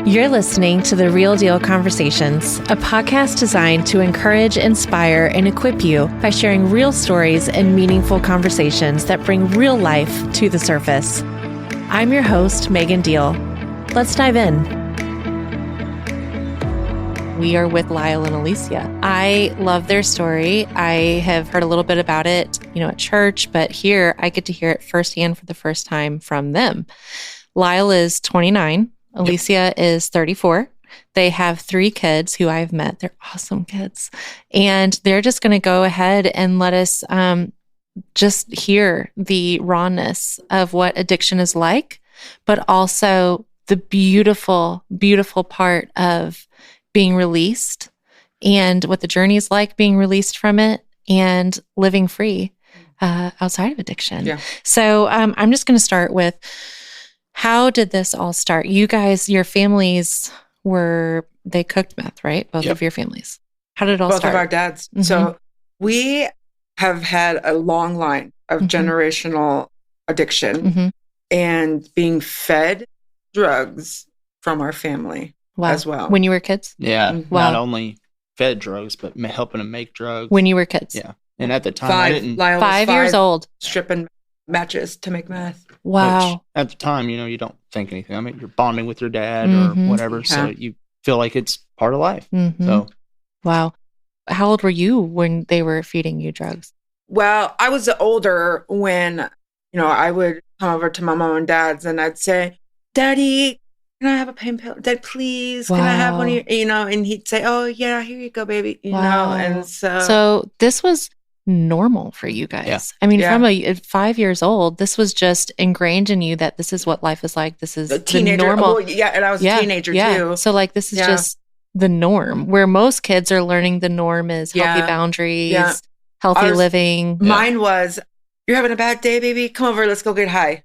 You're listening to The Real Deal Conversations, a podcast designed to encourage, inspire, and equip you by sharing real stories and meaningful conversations that bring real life to the surface. I'm your host, Megan Deal. Let's dive in. We are with Lyle and Alesia. I love their story. I have heard a little bit about it, at church, but here I get to hear it firsthand for the first time from them. Lyle is 29. Alesia is 34. They have 3 kids who I've met. They're awesome kids. And they're just going to go ahead and let us just hear the rawness of what addiction is like, but also the beautiful, beautiful part of being released and what the journey is like being released from it and living free outside of addiction. Yeah. So I'm just going to start with, how did this all start? You guys, your families they cooked meth, right? Both of your families. How did it all start? Both of our dads. Mm-hmm. So we have had a long line of generational addiction and being fed drugs from our family as well. When you were kids? Yeah. Not only fed drugs, but helping them make drugs. When you were kids? Yeah. And at the time, I didn't... Lyle was 5 years old. Stripping matches to make meth. Wow. Which, at the time, you don't think anything. I mean, you're bonding with your dad or whatever, so you feel like it's part of life. So, wow. How old were you when they were feeding you drugs? Well, I was older when, I would come over to my mom and dad's and I'd say, Daddy, can I have a pain pill? Dad, please, can I have one of you? And he'd say, oh, yeah, here you go, baby. And So this was normal for you guys. Yeah. I mean, from 5 years old, this was just ingrained in you that this is what life is like. This is the normal. Well, and I was a teenager too. So this is just the norm, where most kids are learning the norm is healthy boundaries, healthy living. Mine was, you're having a bad day, baby? Come over, let's go get high.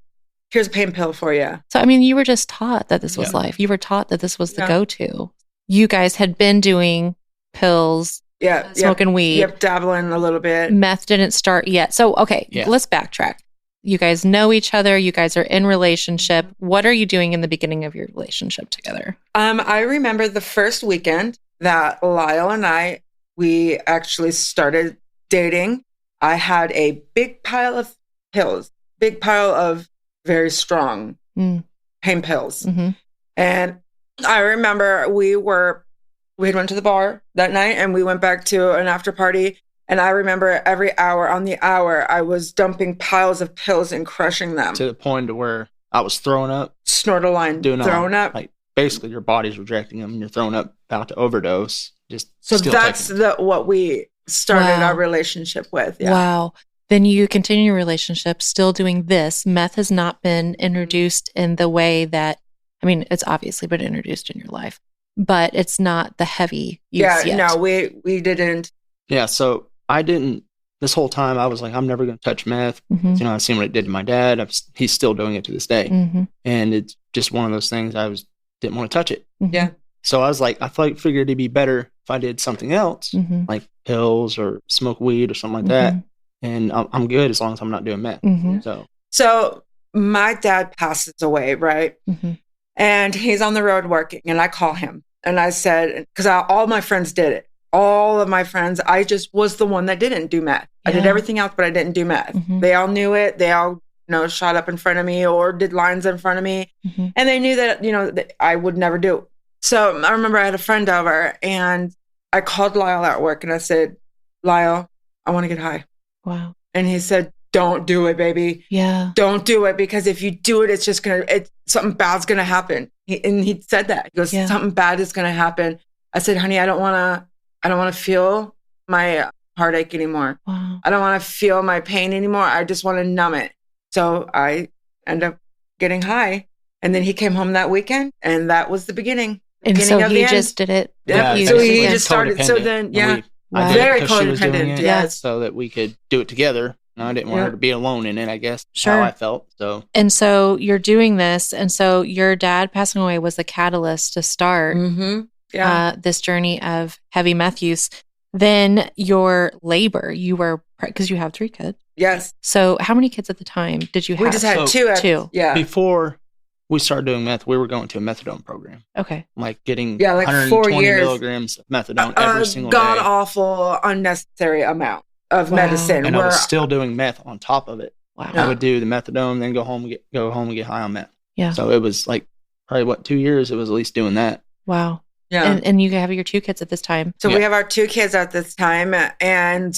Here's a pain pill for you. So, I mean, you were just taught that this was life. You were taught that this was the go-to. You guys had been doing pills, smoking weed. Yep, dabbling a little bit. Meth didn't start yet. So, okay, let's backtrack. You guys know each other. You guys are in relationship. What are you doing in the beginning of your relationship together? I remember the first weekend that Lyle and we actually started dating. I had a big pile of pills, big pile of very strong pain pills. And I remember we had went to the bar that night and we went back to an after party. And I remember every hour on the hour, I was dumping piles of pills and crushing them. To the point to where I was throwing up. Snort a line. Throwing up. Like basically your body's rejecting them and you're throwing up, about to overdose. So that's what we started our relationship with. Yeah. Wow. Then you continue your relationship still doing this. Meth has not been introduced in the way that, I mean, it's obviously been introduced in your life, but it's not the heavy use yet. No, we didn't. Yeah, so I didn't, this whole time I was like, I'm never going to touch meth. I've seen what it did to my dad. He's still doing it to this day. And it's just one of those things didn't want to touch it. Yeah. So I was like, figured it'd be better if I did something else, like pills or smoke weed or something like that. And I'm good as long as I'm not doing meth. So my dad passes away, right? And he's on the road working. And I call him. And I said, because all my friends did it. All of my friends, I just was the one that didn't do meth. I did everything else, but I didn't do meth. They all knew it. They all, shot up in front of me or did lines in front of me. And they knew that, that I would never do it. So I remember I had a friend over and I called Lyle at work and I said, Lyle, I want to get high. Wow. And he said, don't do it, baby. Yeah. Don't do it, because if you do it, it's just something bad's going to happen. He said that. He goes, something bad is going to happen. I said, honey, I don't want to feel my heartache anymore. Wow. I don't want to feel my pain anymore. I just want to numb it. So I ended up getting high. And then he came home that weekend and that was the beginning. And so he just did it. Yeah. So he just started. So then, very codependent. Yes. So that we could do it together. No, I didn't want her to be alone in it, I guess. How I felt. And so you're doing this. And so your dad passing away was the catalyst to start this journey of heavy meth use. Then your labor, because you have 3 kids. Yes. So how many kids at the time did you have? We just had 2. 2. Yeah. Before we started doing meth, we were going to a methadone program. Okay. Like getting like 120 milligrams of methadone every single day. God-awful, unnecessary amount of medicine. And I was still doing meth on top of it. Wow. I would do the methadone, then go home and get high on meth. Yeah. So it was like probably 2 years it was at least doing that. Wow. Yeah. And you have your 2 kids at this time. So we have our 2 kids at this time. And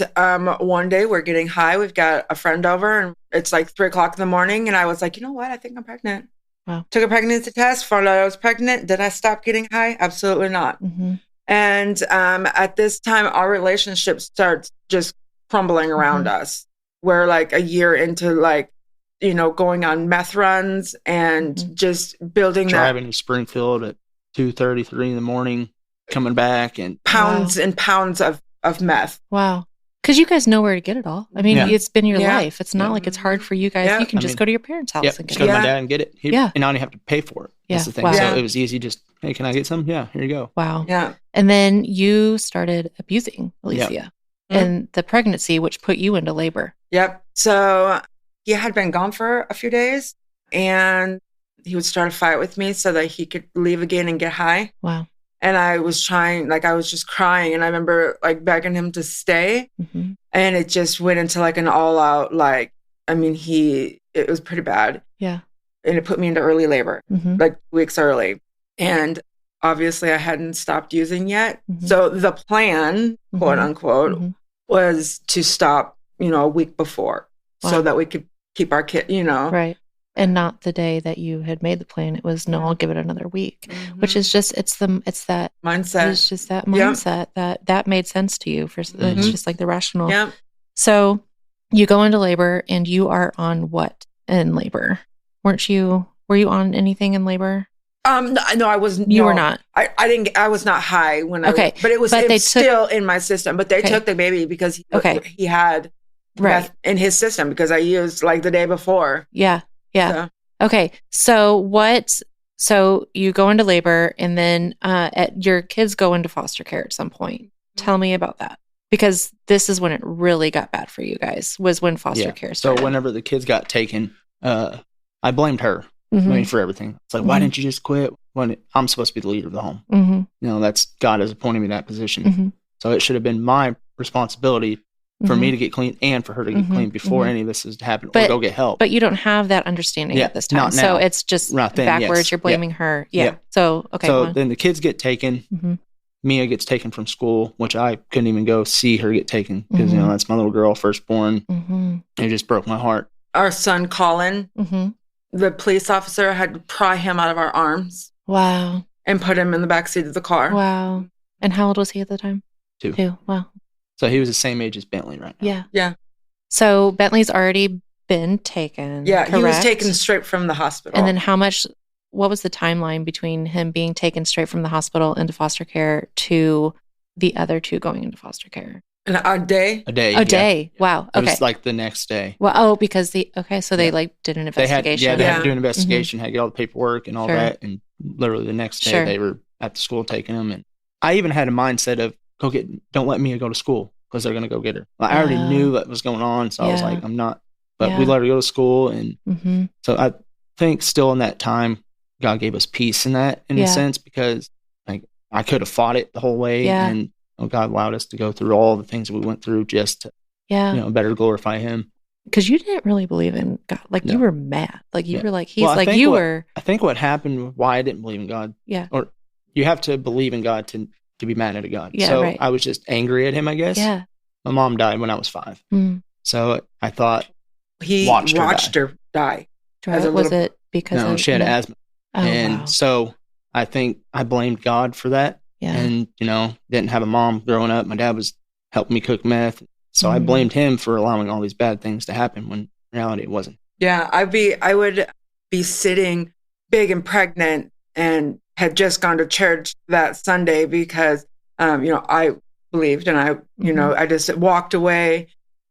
one day we're getting high. We've got a friend over and it's like 3:00 in the morning. And I was like, you know what? I think I'm pregnant. Wow. Took a pregnancy test, found out I was pregnant. Did I stop getting high? Absolutely not. Mm-hmm. And at this time, our relationship starts just crumbling around us. We're like a year into like, going on meth runs and just building driving to Springfield at 2:30, 3 in the morning, coming back and pounds and pounds of meth. Wow. Because you guys know where to get it all. I mean, it's been your life. It's not like it's hard for you guys. Yeah. You can just go to your parents' house and get just go to my dad and get it. And I don't even have to pay for it. That's the thing. Wow. So it was easy. Just, hey, can I get some? Yeah, here you go. Wow. Yeah. And then you started abusing Alesia and the pregnancy, which put you into labor. Yep. So he had been gone for a few days and he would start a fight with me so that he could leave again and get high. Wow. And I was trying, I was just crying. And I remember begging him to stay. Mm-hmm. And it just went into an all out, it was pretty bad. Yeah. And it put me into early labor, 2 weeks early. And obviously I hadn't stopped using yet. Mm-hmm. So the plan, quote unquote, was to stop, a week before so that we could keep our kid, Right. And not the day that you had made the plan. It was, no, I'll give it another week, which is just, it's that mindset. It's just that mindset that made sense to you. It's just like the rational. Yeah. So you go into labor and you are on what in labor? Were you on anything in labor? No, I wasn't. You were not. I was not high when but it was still in my system. But they took the baby because he had meth in his system because I used the day before. Yeah. Yeah. So. Okay. So you go into labor and then your kids go into foster care at some point. Tell me about that. Because this is when it really got bad for you guys, was when foster care started. So whenever the kids got taken, I blamed her for everything. It's why didn't you just quit when I'm supposed to be the leader of the home? Mm-hmm. That's God has appointed me in that position. Mm-hmm. So it should have been my responsibility for me to get clean and for her to get clean before any of this has happened or go get help. But you don't have that understanding at this time. Not now. So it's just backwards. You're blaming her. Yeah. So, okay. So then the kids get taken. Mia gets taken from school, which I couldn't even go see her get taken because, that's my little girl, firstborn. It just broke my heart. Our son, Colin, the police officer had to pry him out of our arms. Wow. And put him in the backseat of the car. Wow. And how old was he at the time? 2. Wow. So he was the same age as Bentley right now. Yeah. Yeah. So Bentley's already been taken. Yeah, correct? He was taken straight from the hospital. And then what was the timeline between him being taken straight from the hospital into foster care to the other 2 going into foster care? A day? A day. A day. Wow. Okay. It was the next day. Well, because so they did an investigation. They had to do an investigation, had to get all the paperwork and all that. And literally the next day they were at the school taking him. And I even had a mindset of, don't let Mia go to school because they're going to go get her. I already knew what was going on. So I was like, I'm not, but we let her go to school. And so I think still in that time, God gave us peace in that in a sense, because I could have fought it the whole way. And God allowed us to go through all the things that we went through just to, better glorify him. Because you didn't really believe in God. You were mad. You were like, I think what happened, why I didn't believe in God. Yeah. Or you have to believe in God to be mad at a God. Yeah, so right. I was just angry at him, I guess. Yeah. My mom died when I was 5. So I thought he watched her die. Was it because she had asthma. Oh, so I think I blamed God for that. Yeah. And, didn't have a mom growing up. My dad was helping me cook meth. So I blamed him for allowing all these bad things to happen when in reality it wasn't. Yeah. I would be sitting big and pregnant and had just gone to church that Sunday because, I believed and I just walked away.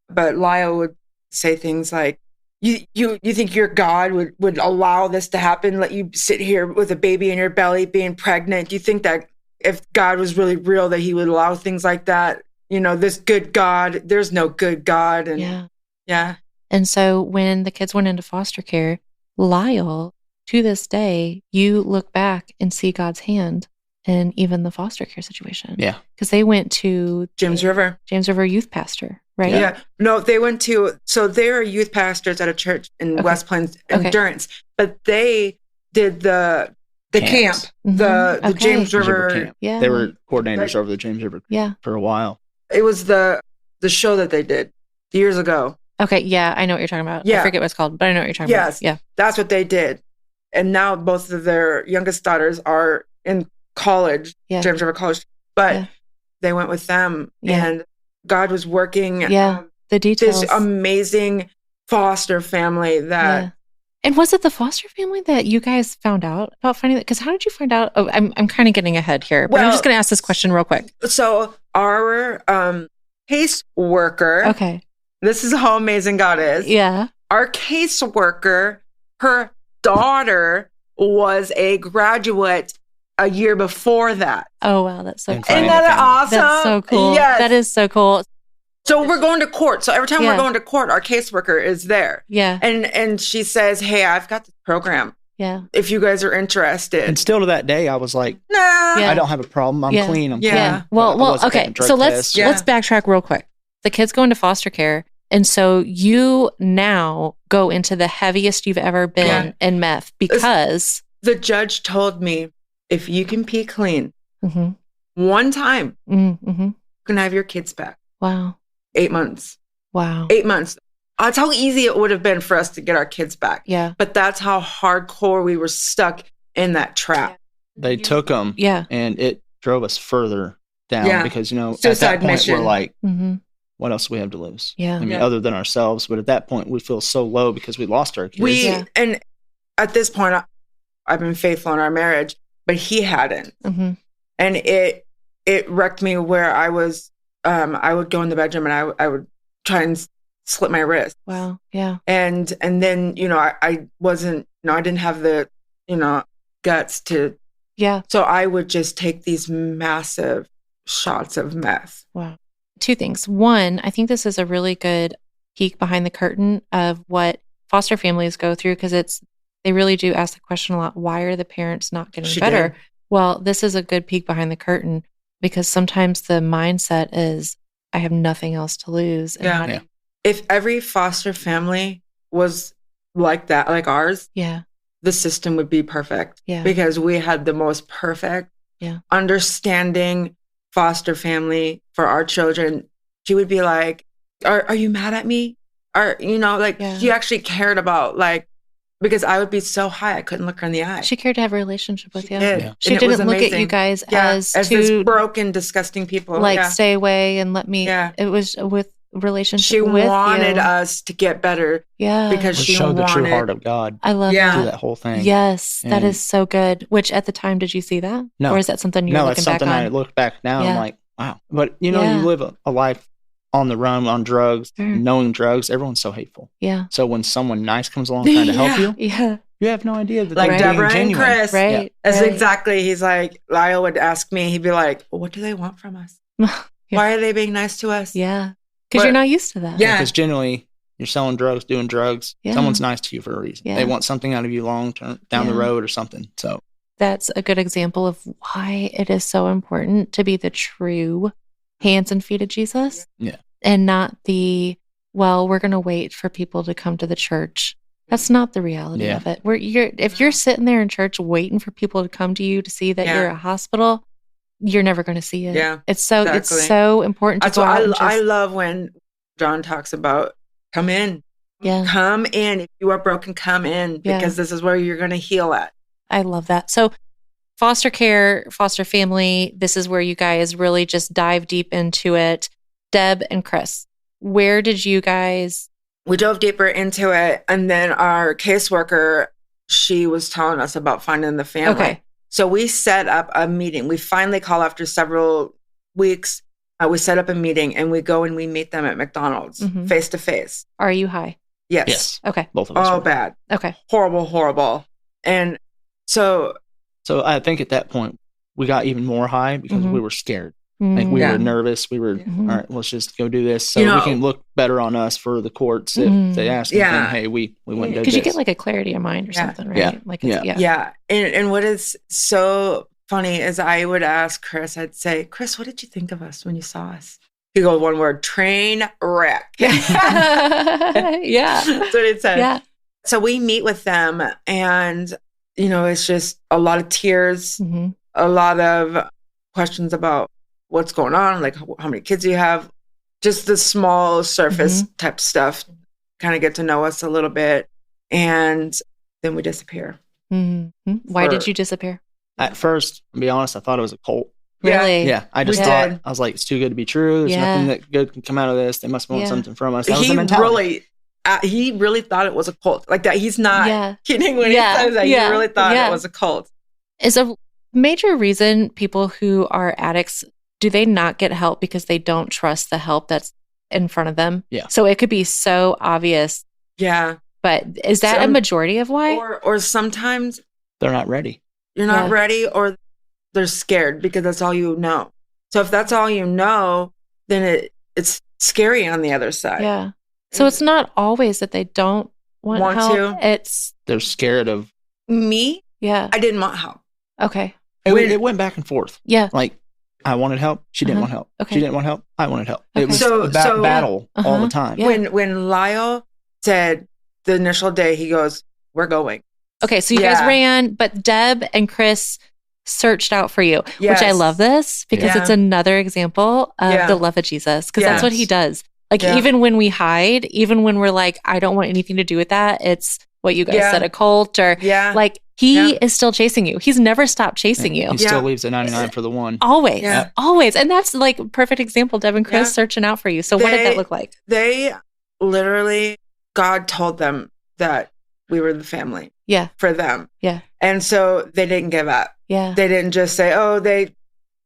But Lyle would say things like, you think your God would allow this to happen? Let you sit here with a baby in your belly being pregnant? Do you think that if God was really real that he would allow things like that? This good God, there's no good God. And yeah. And so when the kids went into foster care, Lyle to this day, you look back and see God's hand in even the foster care situation. Yeah. Because they went to James River youth pastor, right? Yeah. No, they went to, so they're youth pastors at a church in West Plains Endurance, but they did the camp, the James River camp. Yeah. They were coordinators over the James River for a while. It was the show that they did years ago. Okay, yeah, I know what you're talking about. Yeah. I forget what it's called, but I know what you're talking about. Yeah. That's what they did. And now both of their youngest daughters are in college, James River College, but they went with them and God was working. The details. This amazing foster family that... Yeah. And was it the foster family that you guys found out about finding that? Because how did you find out? Oh, I'm kind of getting ahead here, but I'm just going to ask this question real quick. So our caseworker... Okay. This is how amazing God is. Yeah. Our caseworker, her daughter was a graduate a year before that. Oh, wow. That's so cool. Isn't that awesome? That's so cool. Yes. That is so cool. So we're going to court. So every time we're going to court, our caseworker is there. Yeah. And she says, hey, I've got this program. Yeah. If you guys are interested. And still to that day, I was like, nah. I don't have a problem. I'm clean. I'm clean. Well, okay. So let's backtrack real quick. The kids go into foster care. And so you now go into the heaviest you've ever been in meth because... The judge told me, if you can pee clean one time, you can have your kids back. Wow. 8 months. Wow. 8 months. That's how easy it would have been for us to get our kids back. Yeah. But that's how hardcore we were stuck in that trap. They took them. Yeah. And it drove us further down because, Suicide at that point, mission. we're like, what else do we have to lose? Yeah. I mean, other than ourselves. But at that point, we feel so low because we lost our kids. And at this point, I've been faithful in our marriage, but he hadn't. And it wrecked me where I was, I would go in the bedroom and I would try and slip my wrist. Wow. Yeah. And then, I wasn't, I didn't have the, guts to. Yeah. So I would just take these massive shots of meth. Wow. Two things. One, I think this is a really good peek behind the curtain of what foster families go through because they really do ask the question a lot, why are the parents not getting better? Did. Well, this is a good peek behind the curtain because sometimes the mindset is, I have nothing else to lose. And If every foster family was like that, like ours, the system would be perfect. Yeah. Because we had the most perfect, understanding foster family for our children. She would be like, are you mad at me? She actually cared about because I would be so high, I couldn't look her in the eye. She cared to have a relationship with you. Yeah. She didn't look at you guys as this broken, disgusting people. Stay away and let me. Yeah. It was with relationship she with wanted us to get better. Yeah. Because she showed wanted the true heart of God. I love that. Through that whole thing. Yes. That is so good. Which at the time, did you see that? No. Or is that something you're looking back on? No, it's something I look back now and I'm like, wow. But you live a life on the run, on drugs, knowing drugs, everyone's so hateful. Yeah. So when someone nice comes along trying to help you, you have no idea that they're Deborah being genuine. And Chris. Right. Yeah. That's exactly, he's like, Lyle would ask me, he'd be like, well, what do they want from us? Why are they being nice to us? Yeah. Because you're not used to that. Yeah. Because generally, you're selling drugs, doing drugs. Yeah. Someone's nice to you for a reason. Yeah. They want something out of you long term, down the road or something. So that's a good example of why it is so important to be the true hands and feet of Jesus. Yeah. And not we're going to wait for people to come to the church. That's not the reality of it. If you're sitting there in church waiting for people to come to you to see that you're a hospital, you're never going to see it. Yeah, it's so important to That's go out. I love when John talks about come in. Yeah, come in. If you are broken, come in because this is where you're going to heal at. I love that. So foster care, foster family, this is where you guys really just dive deep into it. Deb and Chris, where did you guys... We dove deeper into it, and then our caseworker, she was telling us about finding the family. Okay. So we set up a meeting. We finally call after several weeks. We set up a meeting, and we go and we meet them at McDonald's, face to face. Are you high? Yes. Okay. Both of us. Oh, bad. Okay. Horrible. And so I think at that point, we got even more high because we were scared. Like we were nervous. We were, all right, let's just go do this so we can look better on us for the courts if they ask anything, hey, we went and did this. Because you get like a clarity of mind or something, right? Yeah. Like And what is so funny is I would ask Chris, I'd say, Chris, what did you think of us when you saw us? He'd go, one word, train wreck. Yeah. That's what it said. Yeah. So we meet with them and, it's just a lot of tears, a lot of questions about what's going on, like how many kids you have, just the small surface type stuff, kind of get to know us a little bit. And then we disappear. Why did you disappear? At first, to be honest, I thought it was a cult. Really? Yeah. I just thought, I was like, it's too good to be true. There's nothing that good can come out of this. They must want something from us. That was the mentality. He really thought it was a cult. Like that. He's not kidding when he says that. He really thought it was a cult. Is a major reason people who are addicts, do they not get help because they don't trust the help that's in front of them? Yeah. So it could be so obvious. Yeah. But is that a majority of why? Or sometimes they're not ready. You're not ready, or they're scared because that's all you know. So if that's all you know, then it's scary on the other side. Yeah. So it's not always that they don't want help. They're scared of me. Yeah. I didn't want help. Okay. It went back and forth. Yeah. Like I wanted help. She didn't want help. Okay. She didn't want help. I wanted help. Okay. It was so a battle all the time. Yeah. When Lyle said the initial day, he goes, "We're going." Okay. So you guys ran, but Deb and Chris searched out for you, yes. which I love this because it's another example of the love of Jesus, because that's what he does. Like even when we hide, even when we're like, I don't want anything to do with that. It's what you guys said, a cult, or like he is still chasing you. He's never stopped chasing you. He still leaves the 99 for the one. Always. Yeah. Always. And that's like perfect example, Deb and Chris searching out for you. So what did that look like? They literally, God told them that we were the family. Yeah. For them. Yeah. And so they didn't give up. Yeah. They didn't just say, oh, they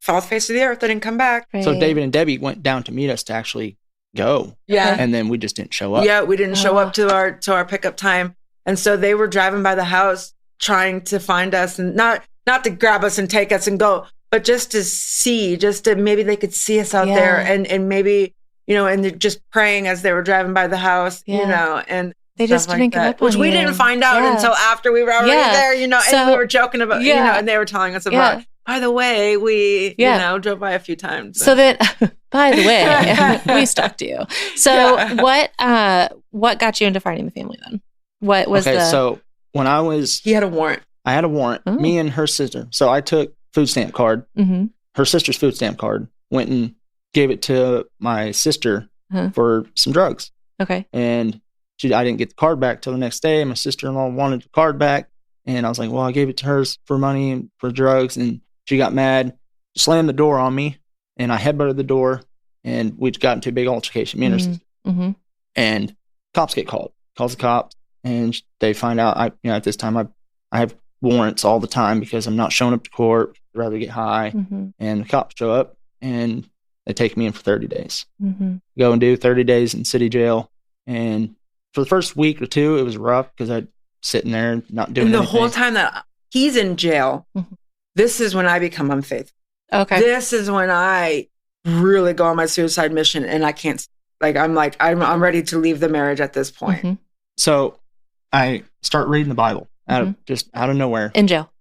fell off the face of the earth. They didn't come back. Right. So David and Debbie went down to meet us to actually go. Yeah. And then we just didn't show up. Yeah. We didn't show up to our pickup time. And so they were driving by the house trying to find us, and not to grab us and take us and go, but just to see, just to maybe they could see us out there, and maybe, and they're just praying as they were driving by the house, and they just didn't give up on which we didn't find out until after we were already there, and we were joking about, and they were telling us about, by the way, we, drove by a few times. So that, by the way, we stalked you. So what got you into finding the family then? What was so when he had a warrant. I had a warrant, me and her sister. So I took food stamp card, her sister's food stamp card, went and gave it to my sister for some drugs. Okay. And I didn't get the card back till the next day. My sister-in-law wanted the card back. And I was like, well, I gave it to her for money and for drugs. And she got mad, slammed the door on me, and I headbutted the door, and we got into a big altercation, me and her sister. And cops get called. Calls the cops, and they find out at this time I have warrants all the time because I'm not showing up to court. I'd rather get high. And the cops show up, and they take me in for 30 days. Go and do 30 days in city jail. And for the first week or two, it was rough because I'd sitting there not doing anything. And the whole time that he's in jail, this is when I become unfaithful. Okay. This is when I really go on my suicide mission, and I can't, I'm ready to leave the marriage at this point. So I start reading the Bible out of nowhere. In jail.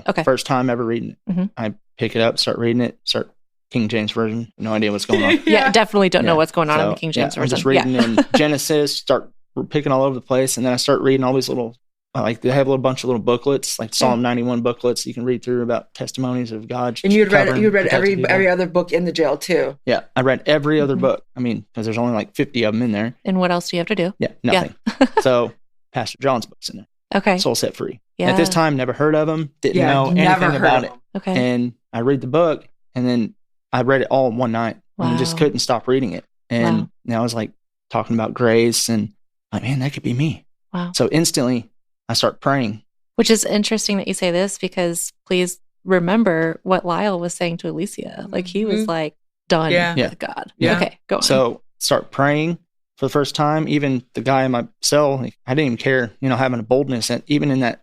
Okay. First time ever reading it. I pick it up, start reading it, start King James Version. No idea what's going on. Definitely don't know what's going on in the King James Version. I'm just reading in Genesis, start picking all over the place, and then I start reading all these little, they have a bunch of little booklets, like Psalm 91 booklets you can read through about testimonies of God. And you'd read every other book in the jail too. Yeah, I read every other book. I mean, because there's only like 50 of them in there. And what else do you have to do? Yeah, nothing. So Pastor John's book's in there. Okay. Soul Set Free. Yeah. At this time, never heard of him, didn't know anything about it. Okay. And I read the book, and then I read it all in one night. Wow. And I just couldn't stop reading it. And now I was like talking about grace, and like, man, that could be me. Wow. So instantly I start praying. Which is interesting that you say this, because please remember what Lyle was saying to Alesia. Like he was like done with God. Yeah. Okay, go on. So start praying for the first time. Even the guy in my cell, I didn't even care, having a boldness, and even in that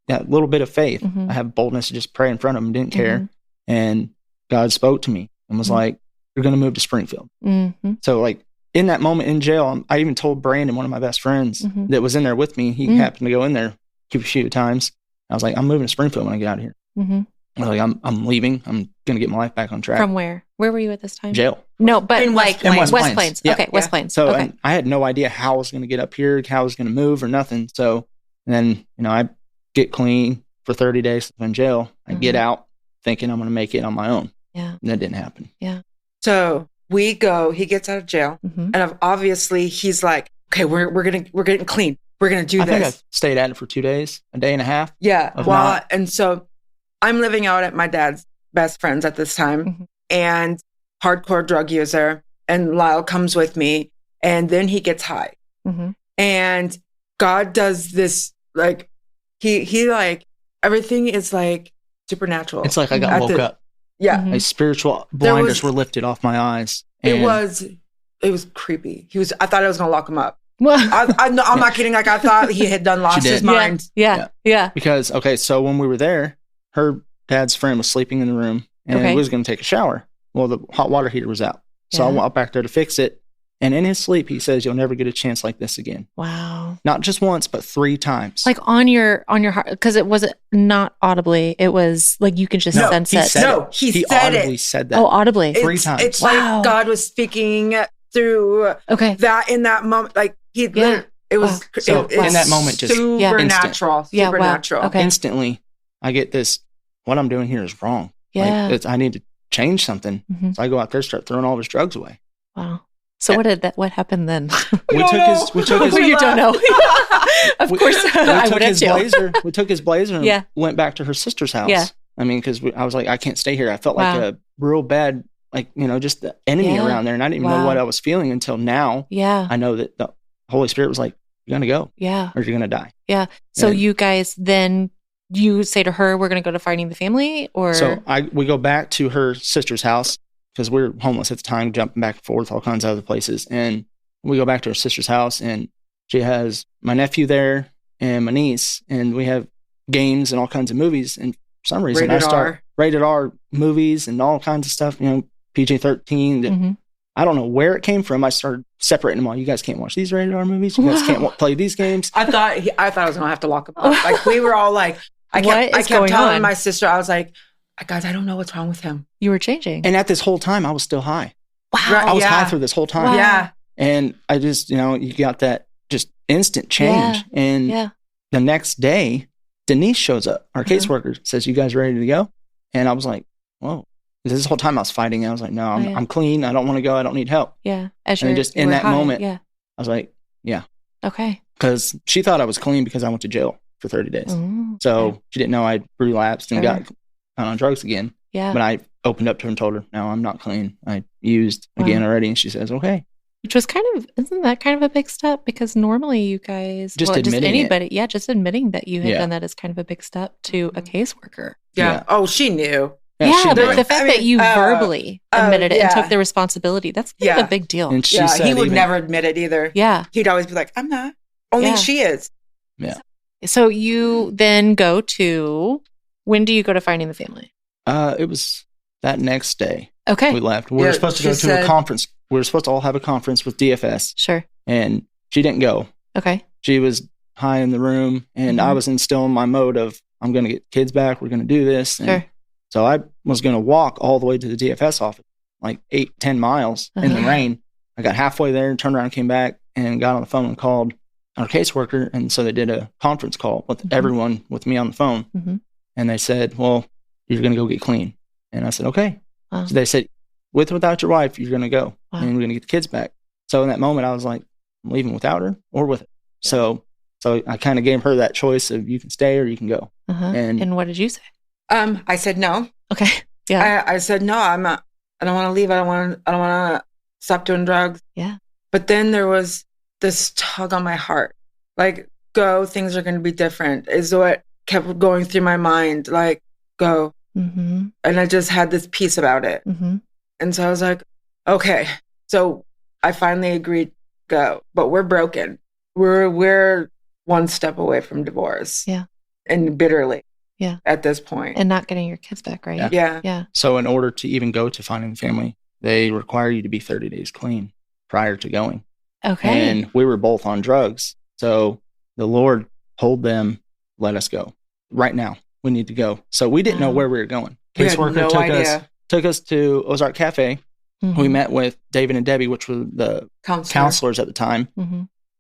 little bit of faith, I have boldness to just pray in front of him, didn't care. And God spoke to me, and was like, you're going to move to Springfield. So like in that moment in jail, I even told Brandon, one of my best friends that was in there with me, he happened to go in there a few times. I was like, I'm moving to Springfield when I get out of here. I was like, I'm leaving. I'm going to get my life back on track. From where? Where were you at this time? Jail. No, but in like West Plains. Yeah. Okay, West Plains. So okay. and I had no idea how I was going to get up here, how I was going to move or nothing. So and then, I get clean for 30 days in jail. I get out thinking I'm going to make it on my own. Yeah. And that didn't happen. Yeah. So he gets out of jail. And obviously he's like, okay, we're getting clean. We're going to do this. I think I stayed at it for 2 days, a day and a half. Yeah. And so I'm living out at my dad's best friend's at this time and hardcore drug user. And Lyle comes with me and then he gets high. And God does this, like, he like, everything is like supernatural. It's like I got woke up. Yeah. My spiritual blinders were lifted off my eyes. It was creepy. I thought I was going to lock him up. Well, I'm not kidding. Like I thought he had lost his mind. Yeah. Because, so when we were there, her dad's friend was sleeping in the room and he was going to take a shower. Well, the hot water heater was out. So I went back there to fix it. And in his sleep, he says, you'll never get a chance like this again. Wow. Not just once, but 3 times. Like on your heart, because it was not audibly. It was like you could just sense it. He audibly said that. Oh, audibly. 3 times. It's like God was speaking through that in that moment. Like it was so in that moment, just supernatural. Supernatural. Wow. Okay. Instantly, I get this, what I'm doing here is wrong. Yeah. Like, I need to change something. So I go out there, start throwing all of his drugs away. Wow. So what happened then? We took his you don't know. Of course, I would have too. We took his blazer and went back to her sister's house. Yeah. I mean, because I was like, I can't stay here. I felt like a real bad, like, just the enemy around there. And I didn't even know what I was feeling until now. Yeah. I know that the Holy Spirit was like, you're going to go. Yeah. Or you're going to die. Yeah. So you guys then, you say to her, we're going to go to Finding the Family? Or So we go back to her sister's house because we were homeless at the time, jumping back and forth, all kinds of other places. And we go back to her sister's house and she has my nephew there and my niece, and we have games and all kinds of movies. And for some reason, I start rated R movies and all kinds of stuff, PG-13. I don't know where it came from. I started separating them all. You guys can't watch these rated R movies. You guys can't play these games. I thought I was going to have to lock him up. Like we were all like, I kept telling my sister, I was like, guys, I don't know what's wrong with him. You were changing. And at this whole time, I was still high. Wow. I was high through this whole time. Wow. Yeah. And I just, you got that just instant change. And the next day, Denise shows up. Our caseworker says, you guys ready to go? And I was like, whoa. This whole time I was fighting. I was like, no, I'm clean. I don't want to go. I don't need help. Yeah. And just in that moment, I was like, yeah. Okay. Because she thought I was clean because I went to jail for 30 days. So she didn't know I relapsed and got on drugs again. Yeah. But I opened up to her and told her, no, I'm not clean. I used again already. And she says, okay. Which was isn't that kind of a big step? Because normally you guys, just anybody, just admitting that you had done that is kind of a big step to a caseworker. Yeah. Oh, she knew. Yeah, but the fact that you verbally admitted it and took the responsibility, that's kind of a big deal. And she said he would never admit it either. Yeah. He'd always be like, I'm not. Only she is. Yeah. So you then go to, when do you go to Finding the Family? It was that next day. Okay. We left. We were supposed to go to a conference. We were supposed to all have a conference with DFS. Sure. And she didn't go. Okay. She was high in the room, and I was still in my mode of, I'm going to get kids back. We're going to do this. And so I was going to walk all the way to the DFS office, like 8-10 miles in the rain. I got halfway there, turned around, came back, and got on the phone and called our caseworker. And so they did a conference call with everyone with me on the phone. And they said, well, you're going to go get clean. And I said, okay. Wow. So they said, with or without your wife, you're going to go. And we're going to get the kids back. So in that moment, I was like, I'm leaving without her or with her. So I kind of gave her that choice of you can stay or you can go. And what did you say? I said no. Okay. Yeah. I said no. I don't want to leave. I don't want to stop doing drugs. Yeah. But then there was this tug on my heart, like go. Things are going to be different. Is what kept going through my mind. Like go. And I just had this peace about it. And so I was like, okay. So I finally agreed to go. But we're broken. We're one step away from divorce. Yeah. And bitterly. at this point. And not getting your kids back, right? Yeah. So in order to even go to Finding the Family, they require you to be 30 days clean prior to going. Okay. And we were both on drugs. So the Lord told them, let us go. Right now, we need to go. So we didn't know where we were going. Caseworker took us to Ozark Cafe. We met with David and Debbie, which were the counselors at the time.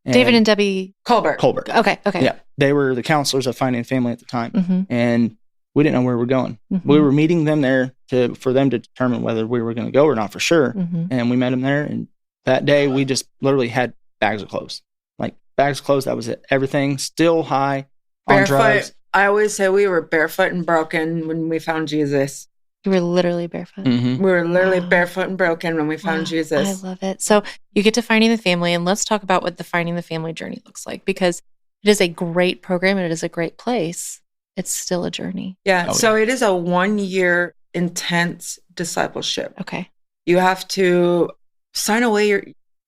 David and Debbie Colbert. Okay. Yeah. They were the counselors of Finding Family at the time. And we didn't know where we were going. We were meeting them there for them to determine whether we were going to go or not for sure. And we met them there. And that day, we just literally had bags of clothes. Like bags of clothes, that was it. Everything still high on drugs. I always say we were barefoot and broken when we found Jesus. You were literally barefoot. We were literally barefoot and broken when we found Jesus. I love it. So you get to Finding the Family, and let's talk about what the Finding the Family journey looks like, because it is a great program and it is a great place. It's still a journey. Yeah. So it is a 1-year intense discipleship. Okay. You have to sign away your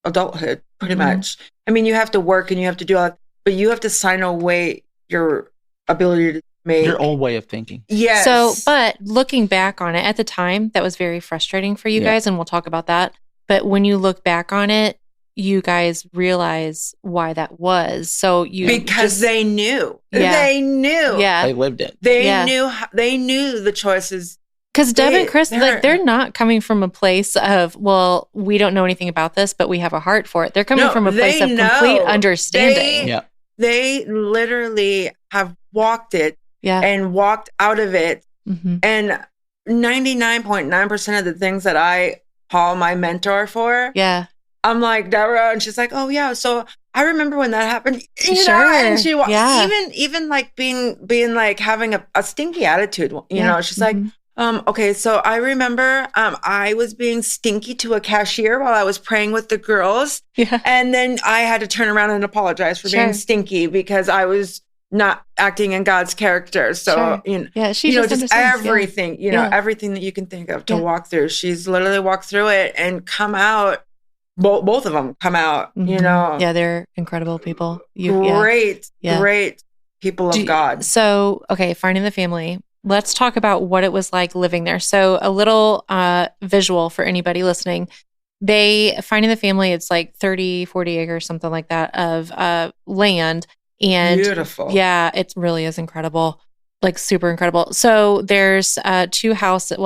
adulthood, pretty much. I mean, you have to work and you have to do all that, but you have to sign away your ability to make your old way of thinking. Yes. So, but looking back on it at the time, that was very frustrating for you guys, and we'll talk about that. But when you look back on it, you guys realize why that was. So because they knew. Yeah. They knew. Yeah. They lived it. They knew the choices. Because Deb and Chris, they're not coming from a place of, well, we don't know anything about this, but we have a heart for it. They're coming from a place of complete understanding. They literally have walked it and walked out of it. And 99.9% of the things that I call my mentor for, I'm like, Deborah, and she's like, oh yeah. So I remember when that happened. You know, and she even like being like having a stinky attitude. You know, she's like, okay, so I remember I was being stinky to a cashier while I was praying with the girls. And then I had to turn around and apologize for being stinky because I was not acting in God's character. So, she just everything, everything that you can think of to walk through. She's literally walked through it and come out. Both of them come out, you know. Yeah, they're incredible people. Great people of God. So, okay, Finding the Family. Let's talk about what it was like living there. So a little visual for anybody listening. Finding the Family, it's like 30, 40 acres, something like that, of land. And beautiful. Yeah, it really is incredible. Like super incredible. So there's two houses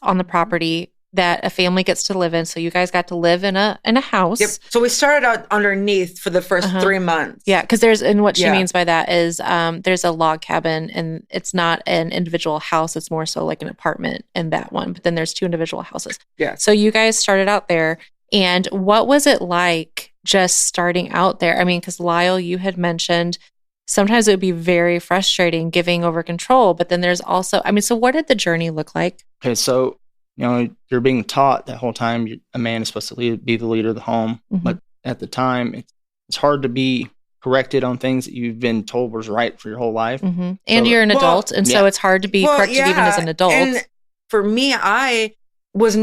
on the property that a family gets to live in. So you guys got to live in a house. Yep. So we started out underneath for the first 3 months. Yeah, because what she means by that is there's a log cabin, and it's not an individual house. It's more so like an apartment in that one. But then there's 2 individual houses. Yeah. So you guys started out there. And what was it like just starting out there? I mean, because Lyle, you had mentioned sometimes it would be very frustrating giving over control. But then there's also, so what did the journey look like? Okay, so you're being taught that whole time a man is supposed to be the leader of the home. But at the time, it's hard to be corrected on things that you've been told was right for your whole life. And you're an adult, and so it's hard to be corrected even as an adult. And for me, I always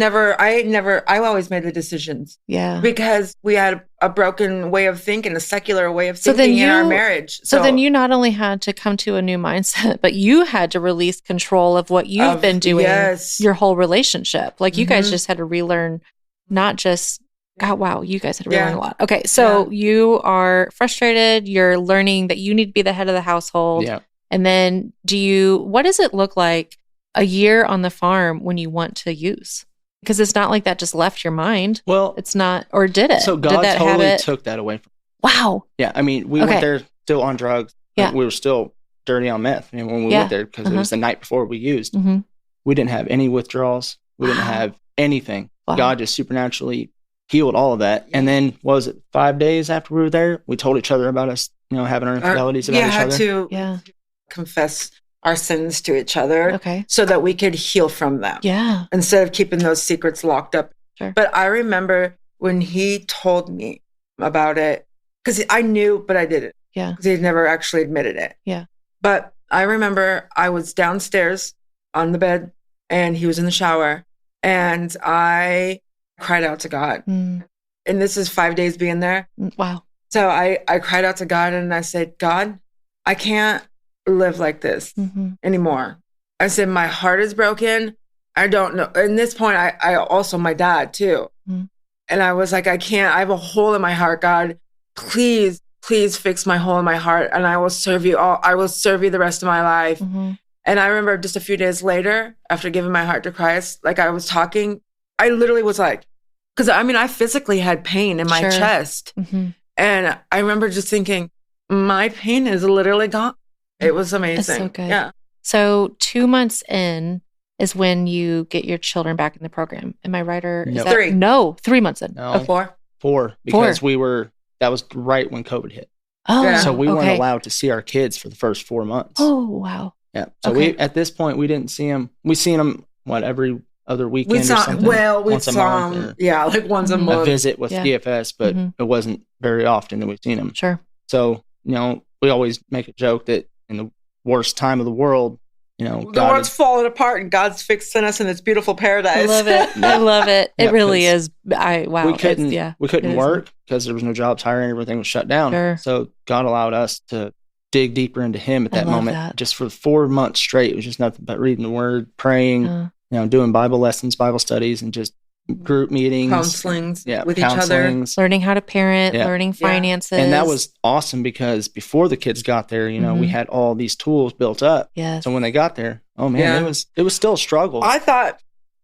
made the decisions. Yeah. Because we had a broken way of thinking, a secular way of thinking in our marriage. So then you not only had to come to a new mindset, but you had to release control of what you've been doing your whole relationship. Like you guys just had to relearn, not just, God, wow, you guys had to relearn a lot. Okay. So you are frustrated. You're learning that you need to be the head of the household. Yeah. And then what does it look like a year on the farm when you want to use? Because it's not like that just left your mind. Well, it's not, or did it? So God totally took that away from me. Wow. Yeah. I mean, we went there still on drugs. Yeah. We were still dirty on meth. And when we went there, because it was the night before we used, we didn't have any withdrawals. We didn't have anything. Wow. God just supernaturally healed all of that. And then, was it 5 days after we were there, we told each other about us, having our infidelities about each other. Had to confess our sins to each other so that we could heal from them. Yeah. Instead of keeping those secrets locked up. Sure. But I remember when he told me about it, because I knew, but I didn't. Yeah. Because he'd never actually admitted it. Yeah. But I remember I was downstairs on the bed and he was in the shower and I cried out to God. And this is 5 days being there. Wow. So I cried out to God and I said, God, I can't live like this anymore. I said, my heart is broken. I don't know. At this point, I also, my dad too. And I was like, I can't, I have a hole in my heart, God. Please fix my hole in my heart. And I will serve you all. I will serve you the rest of my life. And I remember just a few days later, after giving my heart to Christ, like I was talking, I literally was like, because I mean, I physically had pain in my chest. And I remember just thinking, my pain is literally gone. It was amazing. That's so good. Yeah. So 2 months in is when you get your children back in the program. Am I right? Or is that 3? No, 3 months in. No. 4. 4, because that was right when COVID hit. Oh, Yeah. So we weren't allowed to see our kids for the first 4 months. Oh, wow. Yeah. So we, at this point, we didn't see them. We seen them, every other weekend We saw, or something? we saw them, like once a month. A visit with DFS, but it wasn't very often that we've seen them. Sure. So, we always make a joke that in the worst time of the world, the world's falling apart and God's fixing us in this beautiful paradise. I love it. I love it. It really is. Wow. We couldn't work because there was no jobs hiring. Everything was shut down. Sure. So God allowed us to dig deeper into Him at that moment. Just for 4 months straight, it was just nothing but reading the Word, praying, doing Bible lessons, Bible studies, and just group meetings, counselings with each other, learning how to parent, learning finances. And that was awesome because before the kids got there, we had all these tools built up. Yes. So when they got there, it was still a struggle. I thought,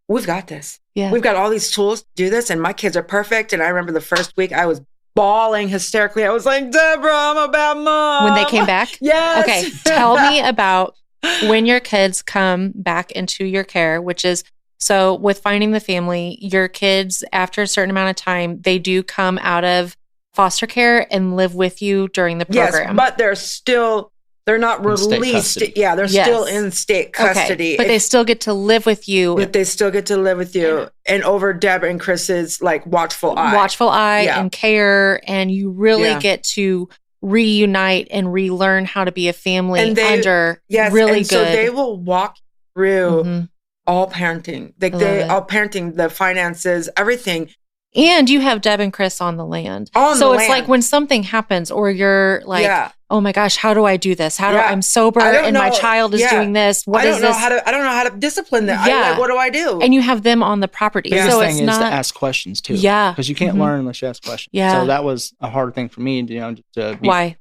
we've got this. Yeah. We've got all these tools to do this, and my kids are perfect. And I remember the first week I was bawling hysterically. I was like, Deborah, I'm a bad mom. When they came back? Yes. Okay. Tell me about when your kids come back into your care, which is, so with Finding the Family, your kids, after a certain amount of time, they do come out of foster care and live with you during the program. Yes, but they're not released. Yeah, they're still in state custody. Okay. But they still get to live with you. But they still get to live with you. And over Deborah and Chris's watchful eye. And care. And you really get to reunite and relearn how to be a family under really good. So they will walk through all parenting. All parenting, the finances, everything. And you have Deb and Chris on the land. So it's like when something happens or you're like, oh my gosh, how do I do this? How do I'm sober and my child is doing this? I don't know how to discipline them. Yeah. What do I do? And you have them on the property. The so biggest thing it's is not to ask questions too. Yeah. Because you can't learn unless you ask questions. Yeah. So that was a hard thing for me, Why?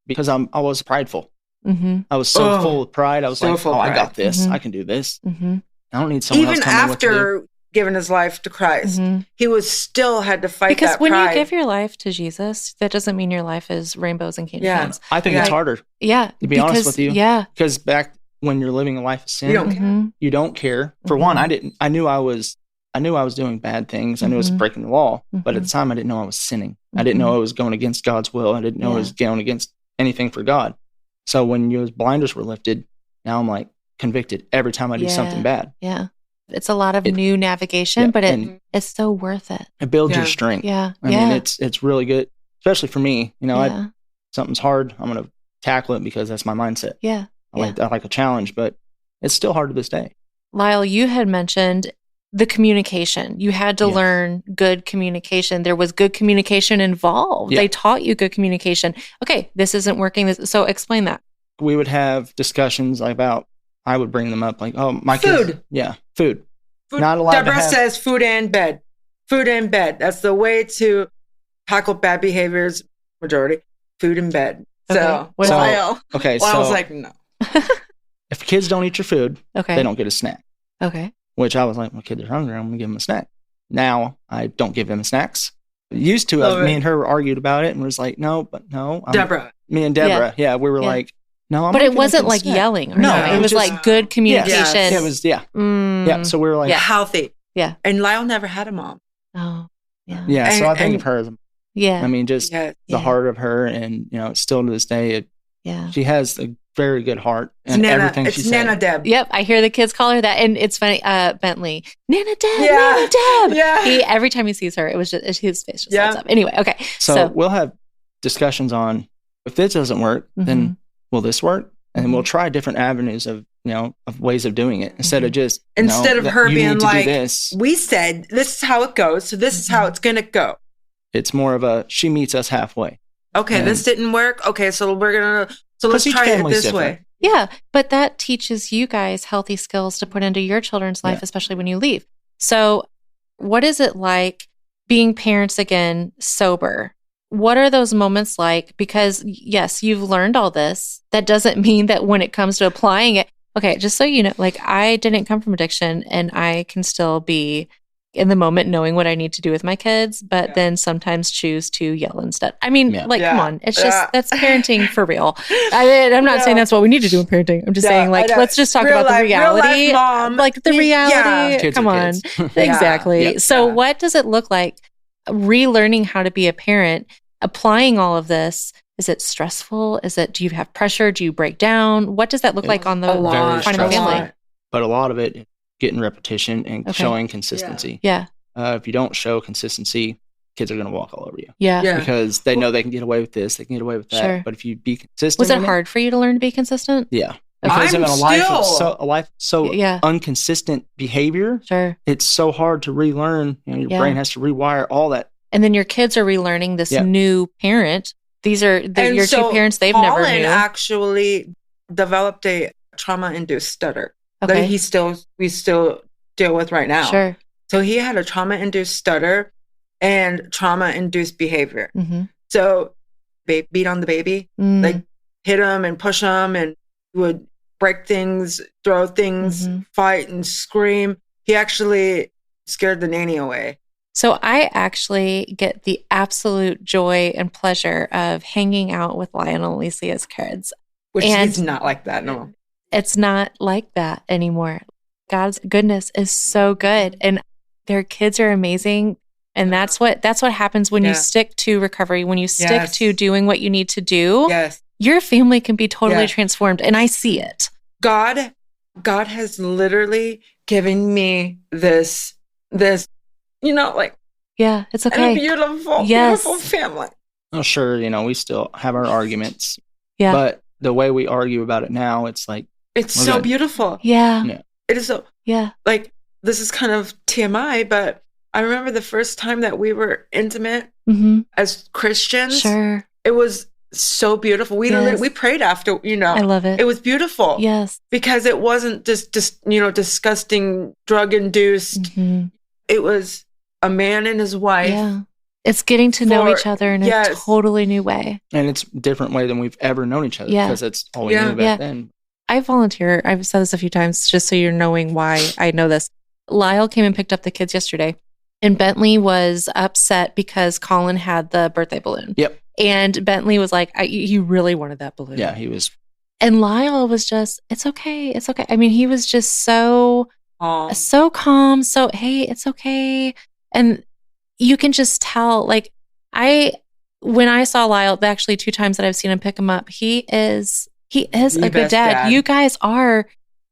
Because I was prideful. I was so full of pride. I was I got this. I can do this. I don't need someone else telling me what to do. Even after giving his life to Christ, he was still had to fight because that when pride. you give your life to Jesus, that doesn't mean your life is rainbows and candy canes. I think it's harder. Yeah. To be honest with you. Yeah. Because back when you're living a life of sin, you don't care. For one, I knew I was doing bad things. I knew I was breaking the law. But at the time, I didn't know I was sinning. I didn't know I was going against God's will. I didn't know I was going against anything for God. So when those blinders were lifted, now I'm like convicted every time I do something bad. Yeah. It's a lot of new navigation, but it's so worth it. It builds your strength. Yeah. I mean, it's really good, especially for me. Something's hard, I'm going to tackle it because that's my mindset. Yeah. I like a challenge, but it's still hard to this day. Lyle, you had mentioned the communication. You had to learn good communication. There was good communication involved. Yeah. They taught you good communication. Okay, this isn't working. So explain that. We would have discussions about, I would bring them up like, oh, my food. Kids. Yeah, food. Not allowed Deborah to have... says food and bed. Food and bed. That's the way to tackle bad behaviors, majority. Food and bed. Okay. So, I was like, no. If kids don't eat your food, they don't get a snack. Okay. Which I was like, my kids are hungry, I'm going to give them a snack. Now, I don't give them snacks. Used to, me and her argued about it and was like, no. Deborah. Me and Deborah, we were like, no, but it wasn't like yelling. It was just like good communication. It was, yeah. So we were like, healthy. Yeah. And Lyle never had a mom. Oh, yeah. Yeah. So I think of her as, I mean, just the heart of her, and still to this day, she has a very good heart, and everything she said. It's Nana Deb. Yep, I hear the kids call her that, and it's funny. Bentley, Nana Deb, Nana Deb. Yeah. Every time he sees her, it was just his face just lights up. Anyway, okay. So we'll have discussions on, if this doesn't work, then will this work? And we'll try different avenues of ways of doing it instead of just of her being like, we said this is how it goes, so this is how it's gonna go. It's more of a, she meets us halfway. Okay, this didn't work. Okay, so let's try it this way. Yeah. But that teaches you guys healthy skills to put into your children's life, especially when you leave. So what is it like being parents again, sober? What are those moments like? Because yes, you've learned all this. That doesn't mean that when it comes to applying it, okay, just so you know, like I didn't come from addiction and I can still be in the moment knowing what I need to do with my kids, but then sometimes choose to yell instead. I mean, come on. It's just, that's parenting for real. I'm not saying that's what we need to do in parenting. I'm just saying like, let's just talk about the reality. Like the reality. Come on. Exactly. So what does it look like relearning how to be a parent, applying all of this? Is it stressful? Do you have pressure? Do you break down? What does that look like on the finding a family? But a lot of it, getting repetition and showing consistency. Yeah. If you don't show consistency, kids are going to walk all over you. Yeah. Because they know they can get away with this, they can get away with that. Sure. But if you be consistent, was it hard for you to learn to be consistent? Yeah. Because in a life so inconsistent behavior, it's so hard to relearn. Your brain has to rewire all that. And then your kids are relearning this new parent. These are your two parents they've never knew. Colin actually developed a trauma-induced stutter. Okay. That we still deal with right now. Sure. So he had a trauma-induced stutter and trauma-induced behavior. Mm-hmm. So beat on the baby, like hit him and push him, and would break things, throw things, fight and scream. He actually scared the nanny away. So I actually get the absolute joy and pleasure of hanging out with Lyle and Alesia's kids. Which is not like that, no. It's not like that anymore. God's goodness is so good, and their kids are amazing. And that's what happens when you stick to recovery, when you stick to doing what you need to do. Yes. Your family can be totally transformed, and I see it. God has literally given me this, like, it's okay. A beautiful family. Oh, sure. We still have our arguments. Yeah. But the way we argue about it now, it's like, it's so beautiful. Yeah. It is so, like, this is kind of TMI, but I remember the first time that we were intimate as Christians. Sure. It was so beautiful. We prayed after, I love it. It was beautiful. Yes. Because it wasn't just disgusting, drug-induced. It was a man and his wife. Yeah. It's getting to know each other in a totally new way. And it's a different way than we've ever known each other, because that's all we knew back then. I volunteer. I've said this a few times just so you're knowing why I know this. Lyle came and picked up the kids yesterday, and Bentley was upset because Colin had the birthday balloon. Yep. And Bentley was like, you really wanted that balloon. Yeah, he was. And Lyle was just, it's okay. It's okay. I mean, he was just so calm. So, hey, it's okay. And you can just tell, like, when I saw Lyle, actually 2 times that I've seen him pick him up, he is a good dad. You guys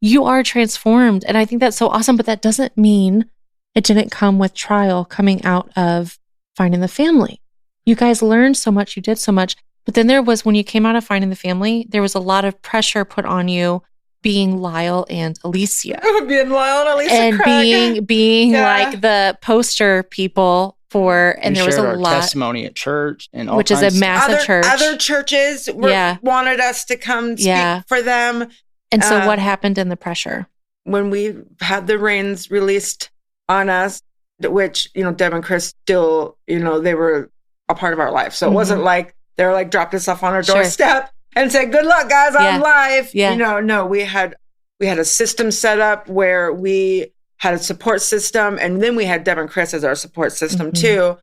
you are transformed. And I think that's so awesome. But that doesn't mean it didn't come with trial coming out of finding the family. You guys learned so much. You did so much. But then when you came out of finding the family, there was a lot of pressure put on you being Lyle and Alesia. Being Lyle and Alesia. And being like the poster people for, and there was a lot. Testimony at church and all which is a massive church. Other churches wanted us to come speak for them. And so what happened in the pressure? When we had the reins released on us, which, Deb and Chris still, they were a part of our life. So it wasn't like they were like dropped us off on our doorstep and said, good luck, guys, on life. No, we had a system set up where we had a support system, and then we had Deb and Chris as our support system too.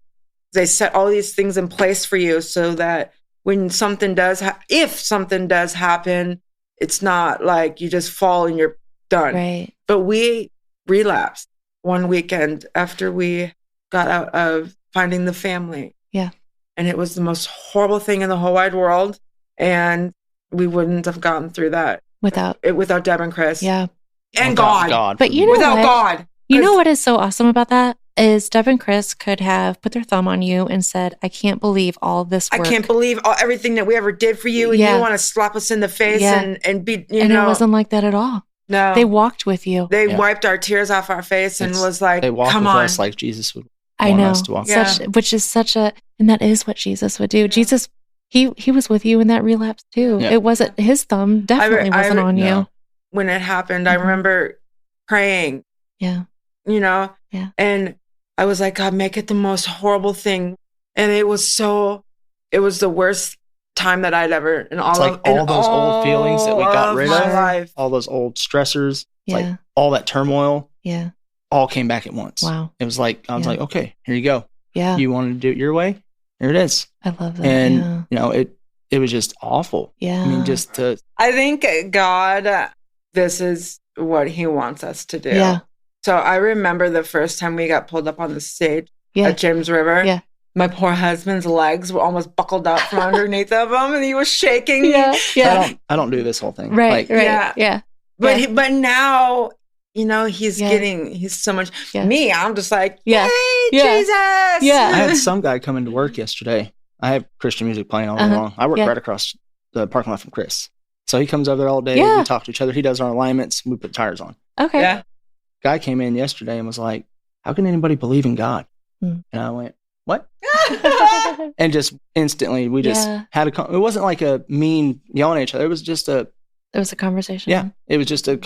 They set all these things in place for you so that when something does, if something does happen, it's not like you just fall and you're done. Right. But we relapsed one weekend after we got out of finding the family. Yeah. And it was the most horrible thing in the whole wide world. And we wouldn't have gotten through that without Deb and Chris. Yeah. And God. But you know without God. You know what is so awesome about that? Is Deb and Chris could have put their thumb on you and said, I can't believe all this work. I can't believe everything that we ever did for you. And you want to slap us in the face and be, and it wasn't like that at all. No. They walked with you. They wiped our tears off our face and was like, they walked come with on. us like Jesus would want us to walk. Which is and that is what Jesus would do. Jesus He was with you in that relapse too. Yeah. It wasn't, his thumb definitely wasn't on you. No. When it happened, I remember praying. Yeah. You know? Yeah. And I was like, God, make it the most horrible thing. And it was the worst time that I'd ever, all those old feelings that we got rid of, life. all those old stressors, Yeah. like all that turmoil, yeah, all came back at once. Wow. It was like, I was like, okay, here you go. Yeah. You wanted to do it your way? Here it is. I love that. And, it was just awful. Yeah. I mean, I think God, this is what he wants us to do. Yeah. So I remember the first time we got pulled up on the stage at James River. Yeah. My poor husband's legs were almost buckled up from underneath of him, and he was shaking. Yeah. Yeah. I don't do this whole thing. Right. Yeah. But now, he's so much. Yeah. Me, I'm just like, Yeah. hey, Yeah. Jesus. Yeah. I had some guy come into work yesterday. I have Christian music playing all day long. I work right across the parking lot from Chris. So he comes over there all day. Yeah. We talk to each other. He does our alignments. We put tires on. Okay. Yeah. Guy came in yesterday and was like, how can anybody believe in God? Hmm. And I went, what? And just instantly, we just had it wasn't like a mean yelling at each other. It was just it was a conversation. Yeah. It was just a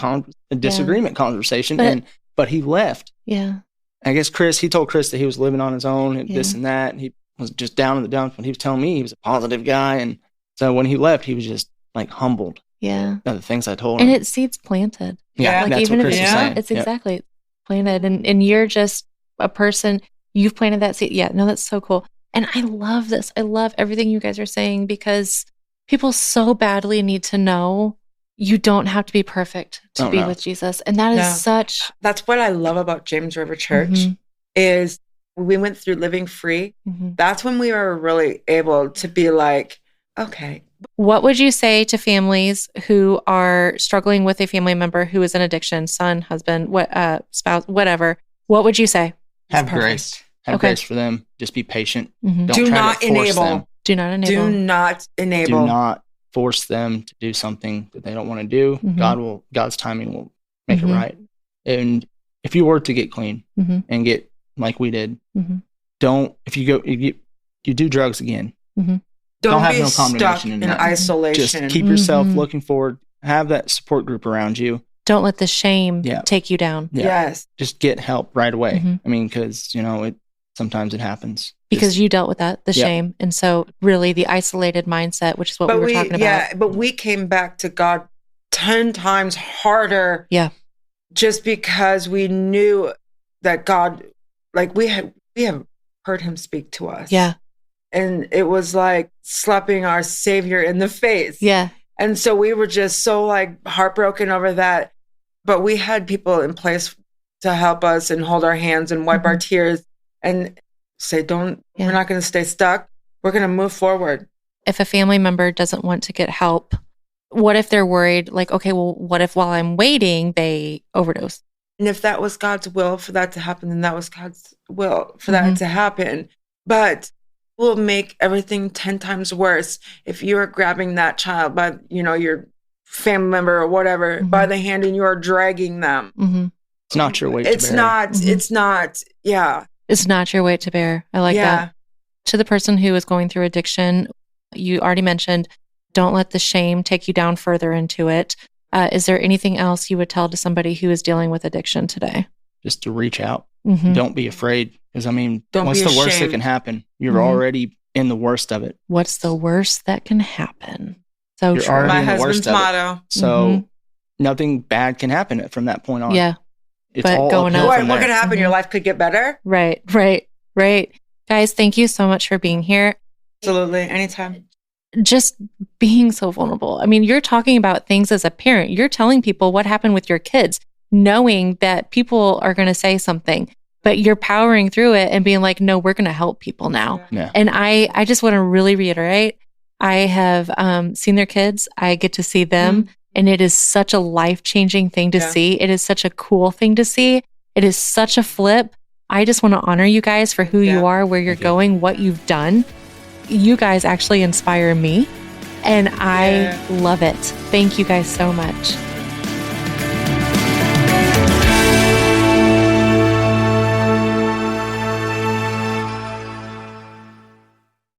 disagreement conversation. But he left. Yeah. I guess he told Chris that he was living on his own and this and that. And he was just down in the dumps when he was telling me he was a positive guy. And so when he left, he was just like humbled. Yeah. The things I told him. And it's seeds planted. Yeah. Like That's even what if Chris it's was saying. not, it's exactly planted. And you're just a person, you've planted that seed. Yeah. No, that's so cool. And I love this. I love everything you guys are saying because people so badly need to know you don't have to be perfect to be with Jesus. And that is that's what I love about James River Church is we went through living free. That's when we were really able to be like, okay. What would you say to families who are struggling with a family member who is in addiction, son, husband, spouse, whatever? What would you say? Have grace. Have grace for them. Just be patient. Mm-hmm. Don't try to force them. Do not enable. Do not enable. Do not force them to do something that they don't want to do. Mm-hmm. God's timing will make it right. And if you were to get clean and get like we did, if you do drugs again, don't have be no condemnation stuck in that. isolation. Just keep yourself looking forward. Have that support group around you. Don't let the shame take you down. Yeah. Yes. Just get help right away. I mean, because, sometimes it happens. Because you dealt with that, the shame. And so really the isolated mindset, which is what we were talking about. Yeah, but we came back to God 10 times harder. Yeah. Just because we knew that God, like we have heard him speak to us. Yeah. And it was like slapping our Savior in the face. Yeah. And so we were just so like heartbroken over that. But we had people in place to help us and hold our hands and wipe our tears and say, we're not going to stay stuck. We're going to move forward. If a family member doesn't want to get help, what if they're worried, like, okay, well, what if while I'm waiting, they overdose? And if that was God's will for that to happen, then that was God's will for that to happen. But will make everything 10 times worse if you are grabbing that child by, your family member or whatever by the hand and you are dragging them. It's not your weight to bear. It's not. Yeah. It's not your weight to bear. I like that. To the person who is going through addiction, you already mentioned, don't let the shame take you down further into it. Is there anything else you would tell to somebody who is dealing with addiction today? Just to reach out. Don't be afraid. Because, what's the worst that can happen? You're already in the worst of it. What's the worst that can happen? So You're true. already My in the worst husband's motto. So nothing bad can happen from that point on. Yeah. It's but all going uphill up. from What there. could happen? Your life could get better? Right. Guys, thank you so much for being here. Absolutely. Anytime. Just being so vulnerable. You're talking about things as a parent. You're telling people what happened with your kids, knowing that people are going to say something, but you're powering through it and being like, no, we're going to help people now. Yeah. And I just want to really reiterate, I have seen their kids. I get to see them. And it is such a life-changing thing to see. It is such a cool thing to see. It is such a flip. I just want to honor you guys for who you are, where you're going, what you've done. You guys actually inspire me, and I love it. Thank you guys so much.